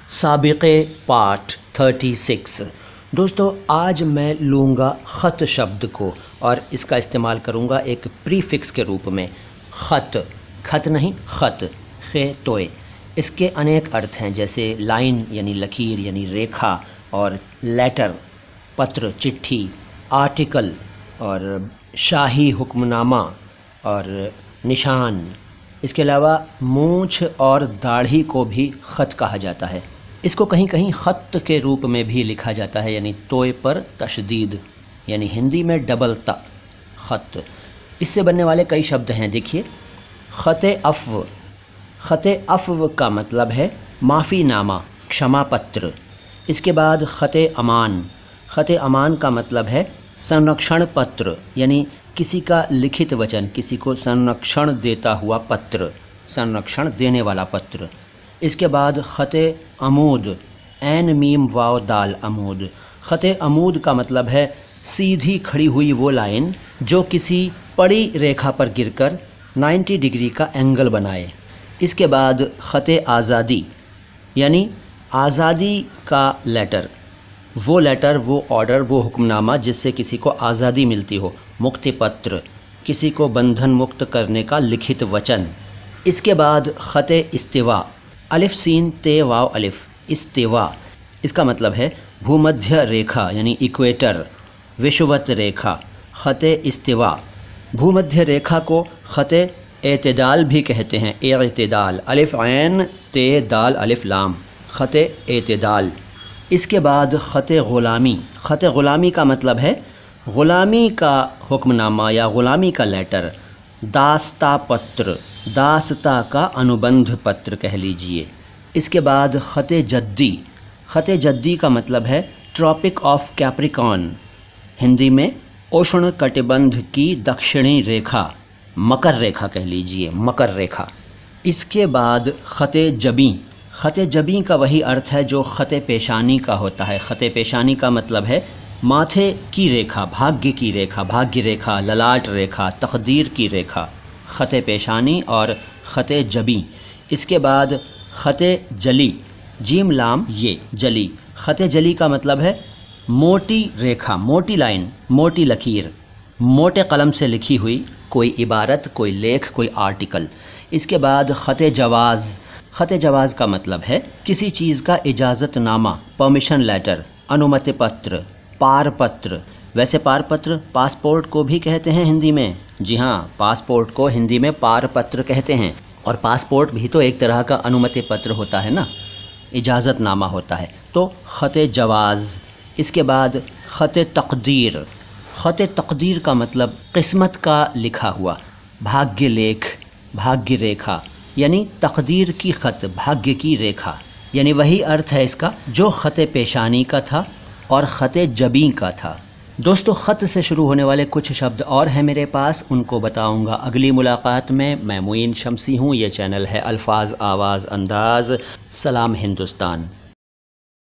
साबिक़े part 36। दोस्तों आज मैं लूँगा ख़त शब्द को और इसका इस्तेमाल करूँगा एक प्रीफिक्स के रूप में। ख़त, खत नहीं ख़त, खे तोए। इसके अनेक अर्थ हैं, जैसे लाइन यानी लकीर यानी रेखा, और लेटर पत्र चिट्ठी, आर्टिकल और शाही हुक्मनामा और निशान। इसके अलावा मूंछ और दाढ़ी को भी ख़त कहा जाता है। इसको कहीं कहीं ख़त के रूप में भी लिखा जाता है, यानी तोय पर तशदीद, यानी हिंदी में डबल ता, ख़त। इससे बनने वाले कई शब्द हैं। देखिए, ख़त अफ़्व। ख़त अफ़्व का मतलब है माफ़ी नामा, क्षमा पत्र। इसके बाद ख़त अमान। ख़त अमान का मतलब है संरक्षण पत्र, यानी किसी का लिखित वचन, किसी को संरक्षण देता हुआ पत्र, संरक्षण देने वाला पत्र। इसके बाद ख़त अमूद, ऐन मीम वाव दाल अमूद। ख़त अमूद का मतलब है सीधी खड़ी हुई वो लाइन जो किसी पड़ी रेखा पर गिरकर 90 डिग्री का एंगल बनाए। इसके बाद ख़त आज़ादी, यानी आज़ादी का लेटर, वो लेटर, वो ऑर्डर, वो हुक्मनामा जिससे किसी को आज़ादी मिलती हो, मुक्ति पत्र, किसी को बंधन मुक्त करने का लिखित वचन। इसके बाद ख़त इस्तिवा, अलिफ सीन ते वाव अलिफ, इस्तिवा। इसका मतलब है भूमध्य रेखा यानी इक्वेटर, विषुवत रेखा, ख़त इस्तिवा। भूमध्य रेखा को ख़त एतदाल भी कहते हैं, एतदाल, अलिफ ऐन ते दाल अलिफ लाम, ख़त एतदाल। इसके बाद ख़त ग़ुलामी। ख़त ग़ुलामी का मतलब है ग़ुलामी का हुक्मनामा या ग़ुलामी का लेटर, दास्ता पत्र, दास्ता का अनुबंध पत्र कह लीजिए। इसके बाद ख़त जद्दी। ख़त जद्दी का मतलब है ट्रॉपिक ऑफ कैप्रिकॉन, हिंदी में उष्ण कटिबंध की दक्षिणी रेखा, मकर रेखा कह लीजिए, मकर रेखा। इसके बाद ख़त जबी। ख़त जबी का वही अर्थ है जो ख़त पेशानी का होता है। ख़त पेशानी का मतलब है माथे की रेखा, भाग्य की रेखा, भाग्य रेखा, ललाट रेखा, तकदीर की रेखा, ख़त पेशानी और ख़त जबी। इसके बाद ख़त जली, जीम लाम ये जली। ख़त जली का मतलब है मोटी रेखा, मोटी लाइन, मोटी लकीर, मोटे कलम से लिखी हुई कोई इबारत, कोई लेख, कोई आर्टिकल। इसके बाद ख़त जवाज़। ख़त जवाज़ का मतलब है किसी चीज़ का इजाज़तनामा, परमिशन लेटर, अनुमति पत्र, पार पत्र। वैसे पार पत्र पासपोर्ट को भी कहते हैं हिंदी में। जी हाँ, पासपोर्ट को हिंदी में पार पत्र कहते हैं। और पासपोर्ट भी तो एक तरह का अनुमति पत्र होता है ना, इजाज़तनामा होता है। तो ख़त जवाज़। इसके बाद ख़त तक़दीर। ख़त तक़दीर का मतलब किस्मत का लिखा हुआ, भाग्य लेख, भाग्य रेखा, यानी तकदीर की ख़त, भाग्य की रेखा। यानी वही अर्थ है इसका जो ख़त पेशानी का था और ख़त जबी का था। दोस्तों, ख़त से शुरू होने वाले कुछ शब्द और हैं मेरे पास, उनको बताऊंगा अगली मुलाकात में। मैं मुईन शमसी हूँ, ये चैनल है अल्फाज आवाज़ अंदाज़। सलाम हिंदुस्तान।